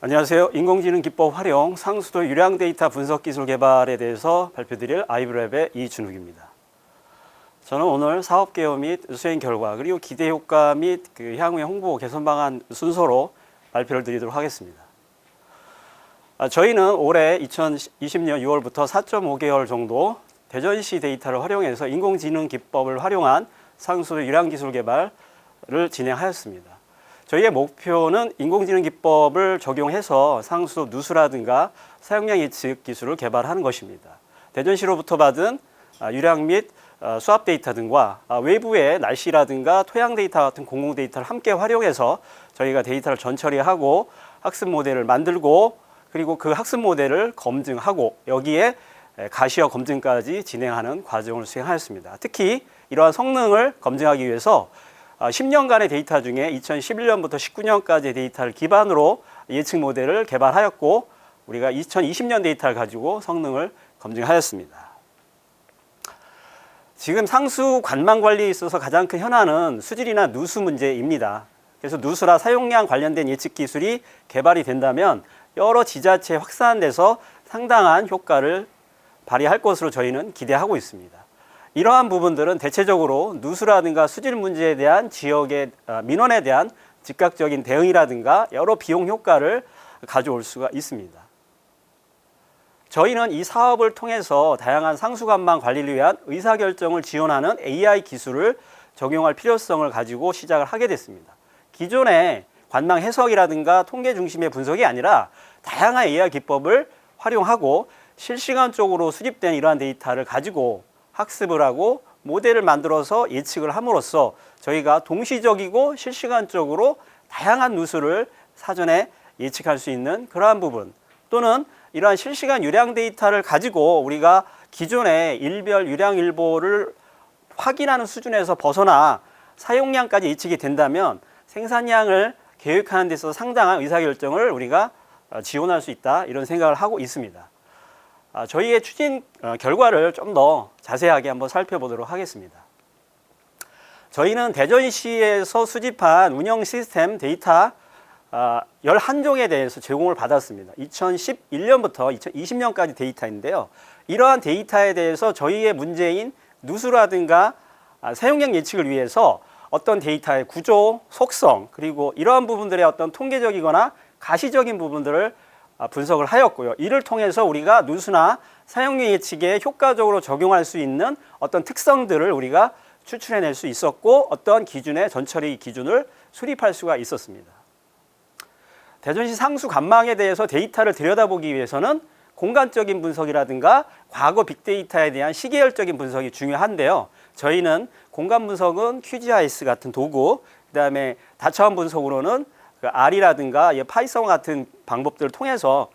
안녕하세요. 인공지능 기법 활용 상수도 유량 데이터 분석 기술 개발에 대해서 발표드릴 아이브랩의 이준욱입니다. 저는 오늘 사업 개요 및 수행 결과 그리고 기대 효과 및 향후의 홍보 개선 방안 순서로 발표를 드리도록 하겠습니다. 저희는 올해 2020년 6월부터 4.5개월 정도 대전시 데이터를 활용해서 인공지능 기법을 활용한 상수도 유량 기술 개발을 진행하였습니다. 저희의 목표는 인공지능 기법을 적용해서 상수도 누수라든가 사용량 예측 기술을 개발하는 것입니다. 대전시로부터 받은 유량 및 수압 데이터 등과 외부의 날씨라든가 토양 데이터 같은 공공 데이터를 함께 활용해서 저희가 데이터를 전처리하고 학습 모델을 만들고 그리고 그 학습 모델을 검증하고 여기에 가시화 검증까지 진행하는 과정을 수행하였습니다. 특히 이러한 성능을 검증하기 위해서 10년간의 데이터 중에 2011년부터 19년까지의 데이터를 기반으로 예측 모델을 개발하였고 우리가 2020년 데이터를 가지고 성능을 검증하였습니다. 지금 상수 관망 관리에 있어서 가장 큰 현안은 수질이나 누수 문제입니다. 그래서 누수나 사용량 관련된 예측 기술이 개발이 된다면 여러 지자체에 확산돼서 상당한 효과를 발휘할 것으로 저희는 기대하고 있습니다. 이러한 부분들은 대체적으로 누수라든가 수질 문제에 대한 지역의 민원에 대한 즉각적인 대응이라든가 여러 비용 효과를 가져올 수가 있습니다. 저희는 이 사업을 통해서 다양한 상수관망 관리를 위한 의사결정을 지원하는 AI 기술을 적용할 필요성을 가지고 시작을 하게 됐습니다. 기존의 관망 해석이라든가 통계 중심의 분석이 아니라 다양한 AI 기법을 활용하고 실시간적으로 수집된 이러한 데이터를 가지고 학습을 하고 모델을 만들어서 예측을 함으로써 저희가 동시적이고 실시간적으로 다양한 누수를 사전에 예측할 수 있는 그러한 부분 또는 이러한 실시간 유량 데이터를 가지고 우리가 기존의 일별 유량 일보를 확인하는 수준에서 벗어나 사용량까지 예측이 된다면 생산량을 계획하는 데 있어서 상당한 의사결정을 우리가 지원할 수 있다 이런 생각을 하고 있습니다. 저희의 추진 결과를 좀 더 자세하게 한번 살펴보도록 하겠습니다. 저희는 대전시에서 수집한 운영 시스템 데이터 11종에 대해서 제공을 받았습니다. 2011년부터 2020년까지 데이터인데요. 이러한 데이터에 대해서 저희의 문제인 누수라든가 사용량 예측을 위해서 어떤 데이터의 구조, 속성, 그리고 이러한 부분들의 어떤 통계적이거나 가시적인 부분들을 분석을 하였고요. 이를 통해서 우리가 누수나 사용량 예측에 효과적으로 적용할 수 있는 어떤 특성들을 우리가 추출해낼 수 있었고 어떤 기준의 전처리 기준을 수립할 수가 있었습니다. 대전시 상수 관망에 대해서 데이터를 들여다보기 위해서는 공간적인 분석이라든가 과거 빅데이터에 대한 시계열적인 분석이 중요한데요. 저희는 공간 분석은 QGIS 같은 도구, 그 다음에 다차원 분석으로는 R이라든가 파이썬 같은 방법들을 통해서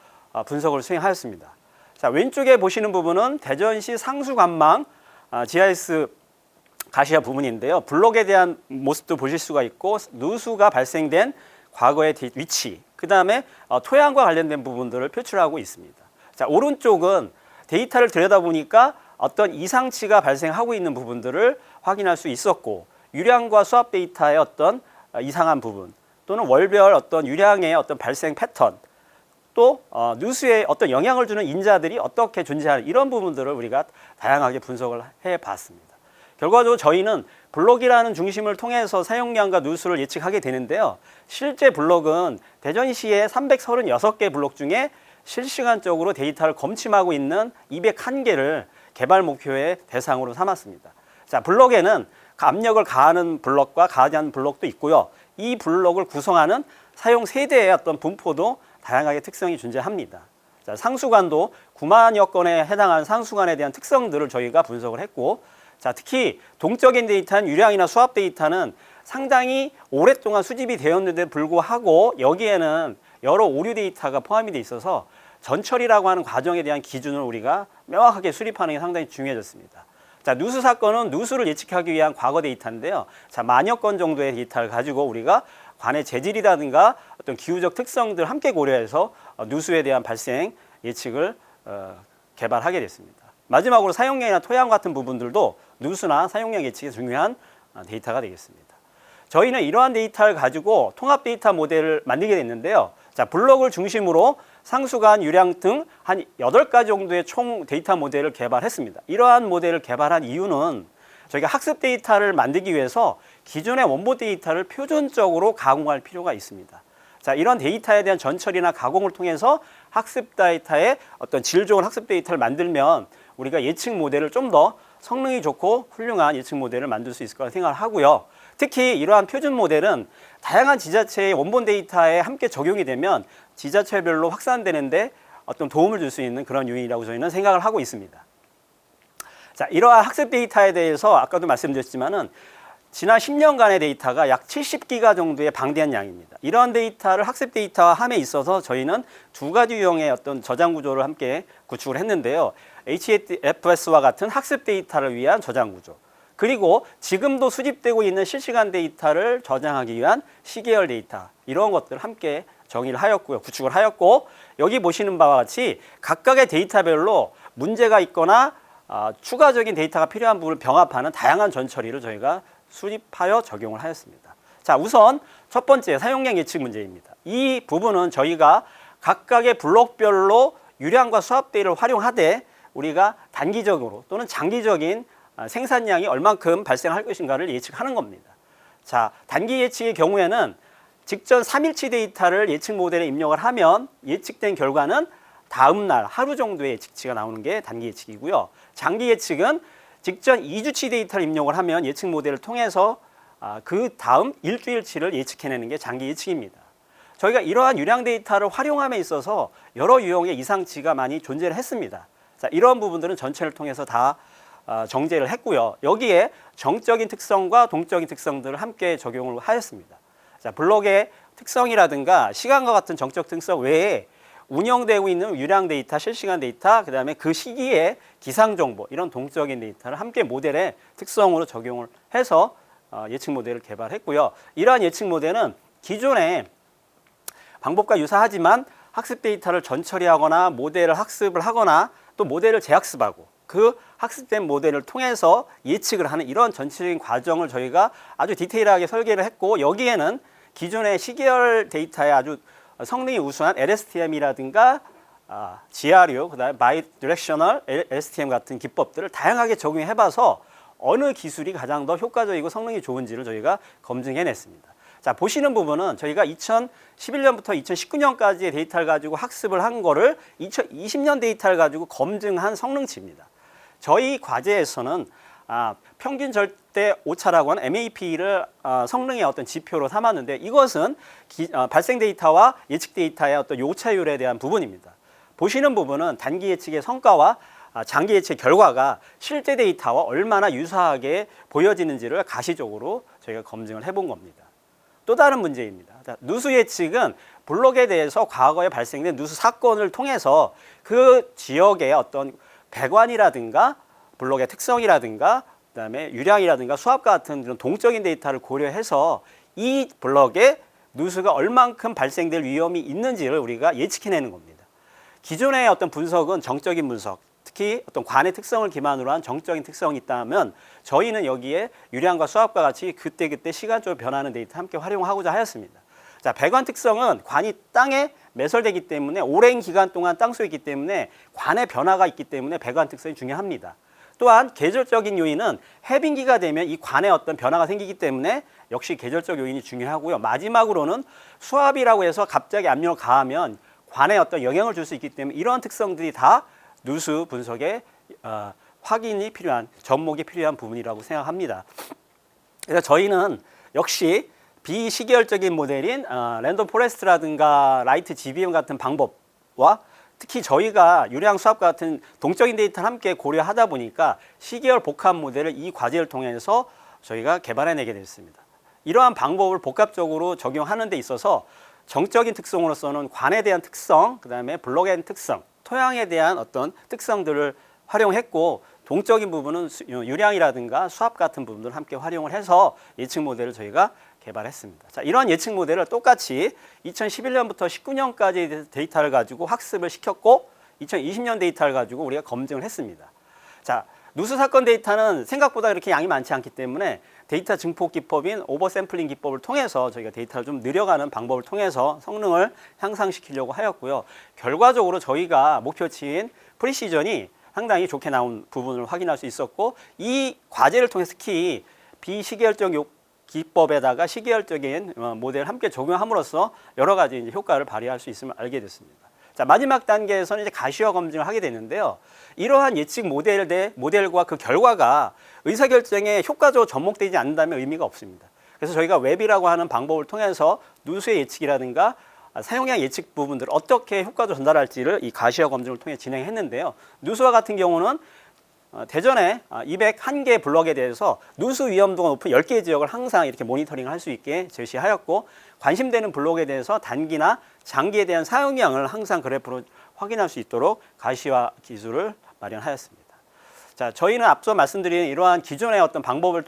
분석을 수행하였습니다. 자, 왼쪽에 보시는 부분은 대전시 상수관망 GIS 가시화 부분인데요. 블록에 대한 모습도 보실 수가 있고 누수가 발생된 과거의 위치, 그 다음에 토양과 관련된 부분들을 표출하고 있습니다. 자, 오른쪽은 데이터를 들여다보니까 어떤 이상치가 발생하고 있는 부분들을 확인할 수 있었고 유량과 수압 데이터의 어떤 이상한 부분 또는 월별 어떤 유량의 어떤 발생 패턴 또 누수에 어떤 영향을 주는 인자들이 어떻게 존재하는 이런 부분들을 우리가 다양하게 분석을 해봤습니다. 결과적으로 저희는 블록이라는 중심을 통해서 사용량과 누수를 예측하게 되는데요. 실제 블록은 대전시의 336개 블록 중에 실시간적으로 데이터를 검침하고 있는 201개를 개발 목표의 대상으로 삼았습니다. 자, 블록에는 압력을 가하는 블록과 가하지 않는 블록도 있고요. 이 블록을 구성하는 사용 세대의 어떤 분포도 다양하게 특성이 존재합니다. 자, 상수관도 9만여 건에 해당하는 상수관에 대한 특성들을 저희가 분석을 했고 자, 특히 동적인 데이터는 유량이나 수압 데이터는 상당히 오랫동안 수집이 되었는데 불구하고 여기에는 여러 오류 데이터가 포함이 돼 있어서 전처리라고 하는 과정에 대한 기준을 우리가 명확하게 수립하는 게 상당히 중요해졌습니다. 자, 누수 사건은 누수를 예측하기 위한 과거 데이터인데요. 자, 만여 건 정도의 데이터를 가지고 우리가 관의 재질이라든가 어떤 기후적 특성들 함께 고려해서 누수에 대한 발생 예측을 개발하게 됐습니다. 마지막으로 사용량이나 토양 같은 부분들도 누수나 사용량 예측이 중요한 데이터가 되겠습니다. 저희는 이러한 데이터를 가지고 통합 데이터 모델을 만들게 됐는데요. 자, 블록을 중심으로 상수간, 유량 등 한 8가지 정도의 총 데이터 모델을 개발했습니다. 이러한 모델을 개발한 이유는 저희가 학습 데이터를 만들기 위해서 기존의 원본 데이터를 표준적으로 가공할 필요가 있습니다. 자, 이런 데이터에 대한 전처리나 가공을 통해서 학습 데이터의 어떤 질 좋은 학습 데이터를 만들면 우리가 예측 모델을 좀 더 성능이 좋고 훌륭한 예측 모델을 만들 수 있을 거라 생각을 하고요. 특히 이러한 표준 모델은 다양한 지자체의 원본 데이터에 함께 적용이 되면 지자체별로 확산되는데 어떤 도움을 줄 수 있는 그런 요인이라고 저희는 생각을 하고 있습니다. 자, 이러한 학습 데이터에 대해서 아까도 말씀드렸지만은 지난 10년간의 데이터가 약 70기가 정도의 방대한 양입니다. 이러한 데이터를 학습 데이터화함에 있어서 저희는 2가지 유형의 어떤 저장 구조를 함께 구축을 했는데요. HDFS와 같은 학습 데이터를 위한 저장 구조, 그리고 지금도 수집되고 있는 실시간 데이터를 저장하기 위한 시계열 데이터, 이런 것들을 함께 정의를 하였고요. 구축을 하였고, 여기 보시는 바와 같이 각각의 데이터별로 문제가 있거나 추가적인 데이터가 필요한 부분을 병합하는 다양한 전처리를 저희가 수립하여 적용을 하였습니다. 자, 우선 첫 번째 사용량 예측 문제입니다. 이 부분은 저희가 각각의 블록별로 유량과 수합 데이터를 활용하되 우리가 단기적으로 또는 장기적인 생산량이 얼만큼 발생할 것인가를 예측하는 겁니다. 자, 단기 예측의 경우에는 직전 3일치 데이터를 예측 모델에 입력을 하면 예측된 결과는 다음 날 하루 정도의 예측치가 나오는 게 단기 예측이고요. 장기 예측은 직전 2주치 데이터를 입력을 하면 예측 모델을 통해서 그 다음 일주일치를 예측해내는 게 장기 예측입니다. 저희가 이러한 유량 데이터를 활용함에 있어서 여러 유형의 이상치가 많이 존재를 했습니다. 자, 이러한 부분들은 전체를 통해서 다 정제를 했고요. 여기에 정적인 특성과 동적인 특성들을 함께 적용을 하였습니다. 자, 블록의 특성이라든가 시간과 같은 정적 특성 외에 운영되고 있는 유량 데이터, 실시간 데이터, 그 다음에 그 시기에 기상 정보, 이런 동적인 데이터를 함께 모델의 특성으로 적용을 해서 예측 모델을 개발했고요. 이러한 예측 모델은 기존의 방법과 유사하지만 학습 데이터를 전처리하거나 모델을 학습을 하거나 또 모델을 재학습하고 그 학습된 모델을 통해서 예측을 하는 이런 전체적인 과정을 저희가 아주 디테일하게 설계를 했고, 여기에는 기존의 시계열 데이터에 아주 성능이 우수한 LSTM이라든가 GRU, 그다음에 Bidirectional LSTM 같은 기법들을 다양하게 적용해봐서 어느 기술이 가장 더 효과적이고 성능이 좋은지를 저희가 검증해냈습니다. 자, 보시는 부분은 저희가 2011년부터 2019년까지의 데이터를 가지고 학습을 한 거를 2020년 데이터를 가지고 검증한 성능치입니다. 저희 과제에서는 평균 절대 오차라고 하는 MAP를 성능의 어떤 지표로 삼았는데, 이것은 발생 데이터와 예측 데이터의 어떤 오차율에 대한 부분입니다. 보시는 부분은 단기 예측의 성과와 장기 예측의 결과가 실제 데이터와 얼마나 유사하게 보여지는지를 가시적으로 저희가 검증을 해본 겁니다. 또 다른 문제입니다. 누수 예측은 블록에 대해서 과거에 발생된 누수 사건을 통해서 그 지역의 어떤 배관이라든가 블록의 특성이라든가 그다음에 유량이라든가 수압과 같은 이런 동적인 데이터를 고려해서 이 블록에 누수가 얼만큼 발생될 위험이 있는지를 우리가 예측해내는 겁니다. 기존의 어떤 분석은 정적인 분석, 특히 어떤 관의 특성을 기반으로 한 정적인 특성이 있다면 저희는 여기에 유량과 수압과 같이 그때그때 시간적으로 변하는 데이터 함께 활용하고자 하였습니다. 자, 배관 특성은 관이 땅에 매설되기 때문에 오랜 기간 동안 땅속에 있기 때문에 관의 변화가 있기 때문에 배관 특성이 중요합니다. 또한 계절적인 요인은 해빙기가 되면 이 관에 어떤 변화가 생기기 때문에 역시 계절적 요인이 중요하고요. 마지막으로는 수압이라고 해서 갑자기 압력을 가하면 관에 어떤 영향을 줄 수 있기 때문에 이러한 특성들이 다 누수 분석에 확인이 필요한, 접목이 필요한 부분이라고 생각합니다. 그래서 저희는 역시 비시계열적인 모델인 랜덤 포레스트라든가 라이트 GBM 같은 방법과 특히 저희가 유량 수압과 같은 동적인 데이터를 함께 고려하다 보니까 시계열 복합 모델을 이 과제를 통해서 저희가 개발해내게 됐습니다. 이러한 방법을 복합적으로 적용하는 데 있어서 정적인 특성으로서는 관에 대한 특성, 그 다음에 블록에 대한 특성, 토양에 대한 어떤 특성들을 활용했고, 동적인 부분은 유량이라든가 수압 같은 부분들을 함께 활용을 해서 예측 모델을 저희가 개발했습니다. 자, 이런 예측 모델을 똑같이 2011년부터 19년까지 데이터를 가지고 학습을 시켰고 2020년 데이터를 가지고 우리가 검증을 했습니다. 자, 누수 사건 데이터는 생각보다 그렇게 양이 많지 않기 때문에 데이터 증폭 기법인 오버샘플링 기법을 통해서 저희가 데이터를 좀 늘려가는 방법을 통해서 성능을 향상시키려고 하였고요. 결과적으로 저희가 목표치인 프리시전이 상당히 좋게 나온 부분을 확인할 수 있었고, 이 과제를 통해 특히 비시계열적 기법에다가 시계열적인 모델을 함께 적용함으로써 여러 가지 이제 효과를 발휘할 수 있음을 알게 됐습니다. 자, 마지막 단계에서는 이제 가시화 검증을 하게 되는데요. 이러한 예측 모델과 그 결과가 의사결정에 효과적으로 접목되지 않는다면 의미가 없습니다. 그래서 저희가 웹이라고 하는 방법을 통해서 누수의 예측이라든가 사용량 예측 부분들을 어떻게 효과적으로 전달할지를 이 가시화 검증을 통해 진행했는데요. 누수와 같은 경우는 대전에 201개 블럭에 대해서 누수 위험도가 높은 10개 지역을 항상 이렇게 모니터링을 할 수 있게 제시하였고, 관심되는 블록에 대해서 단기나 장기에 대한 사용량을 항상 그래프로 확인할 수 있도록 가시화 기술을 마련하였습니다. 자, 저희는 앞서 말씀드린 이러한 기존의 어떤 방법을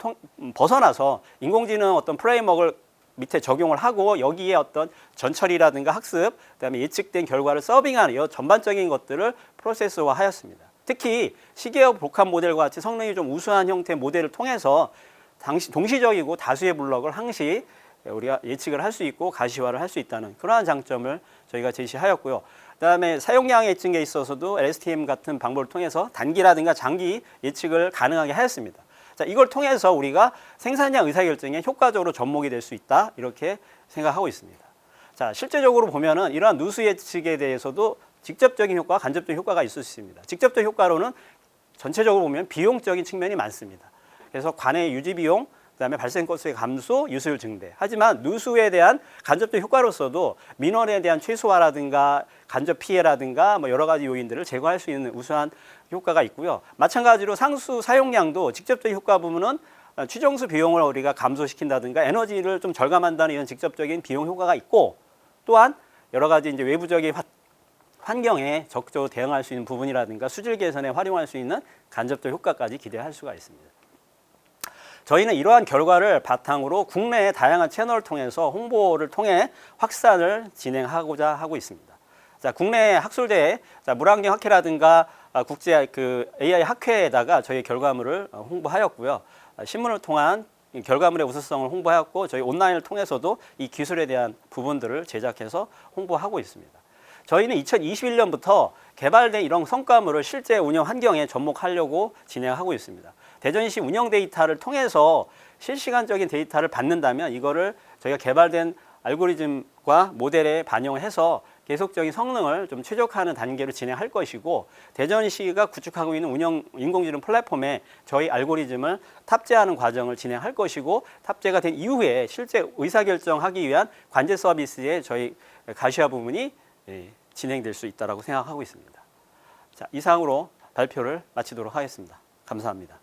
벗어나서 인공지능 어떤 프레임워크를 밑에 적용을 하고 여기에 어떤 전처리라든가 학습, 그다음에 예측된 결과를 서빙하는 이 전반적인 것들을 프로세스화하였습니다. 특히 시계열 복합 모델과 같이 성능이 좀 우수한 형태의 모델을 통해서 동시적이고 다수의 블럭을 항시 우리가 예측을 할 수 있고 가시화를 할 수 있다는 그러한 장점을 저희가 제시하였고요. 그다음에 사용량 예측에 있어서도 LSTM 같은 방법을 통해서 단기라든가 장기 예측을 가능하게 하였습니다. 자, 이걸 통해서 우리가 생산량 의사결정에 효과적으로 접목이 될 수 있다, 이렇게 생각하고 있습니다. 자, 실제적으로 보면은 이러한 누수 예측에 대해서도 직접적인 효과와 간접적인 효과가 있을 수 있습니다. 직접적 효과로는 전체적으로 보면 비용적인 측면이 많습니다. 그래서 관의 유지 비용, 그다음에 발생 건수의 감소, 유수율 증대. 하지만 누수에 대한 간접적 효과로서도 민원에 대한 최소화라든가 간접 피해라든가 뭐 여러 가지 요인들을 제거할 수 있는 우수한 효과가 있고요. 마찬가지로 상수 사용량도 직접적 효과 부분은 취정수 비용을 우리가 감소시킨다든가 에너지를 좀 절감한다는 이런 직접적인 비용 효과가 있고, 또한 여러 가지 이제 외부적인 환경에 적극적으로 대응할 수 있는 부분이라든가 수질 개선에 활용할 수 있는 간접적 효과까지 기대할 수가 있습니다. 저희는 이러한 결과를 바탕으로 국내의 다양한 채널을 통해서 홍보를 통해 확산을 진행하고자 하고 있습니다. 자, 국내 학술대회, 물안경 학회라든가 국제 AI 학회에다가 저희 결과물을 홍보하였고요. 신문을 통한 결과물의 우수성을 홍보하였고, 저희 온라인을 통해서도 이 기술에 대한 부분들을 제작해서 홍보하고 있습니다. 저희는 2021년부터 개발된 이런 성과물을 실제 운영 환경에 접목하려고 진행하고 있습니다. 대전시 운영 데이터를 통해서 실시간적인 데이터를 받는다면 이거를 저희가 개발된 알고리즘과 모델에 반영을 해서 계속적인 성능을 좀 최적화하는 단계로 진행할 것이고, 대전시가 구축하고 있는 운영 인공지능 플랫폼에 저희 알고리즘을 탑재하는 과정을 진행할 것이고, 탑재가 된 이후에 실제 의사결정하기 위한 관제 서비스에 저희 가시화 부분이 진행될 수 있다고 생각하고 있습니다. 자, 이상으로 발표를 마치도록 하겠습니다. 감사합니다.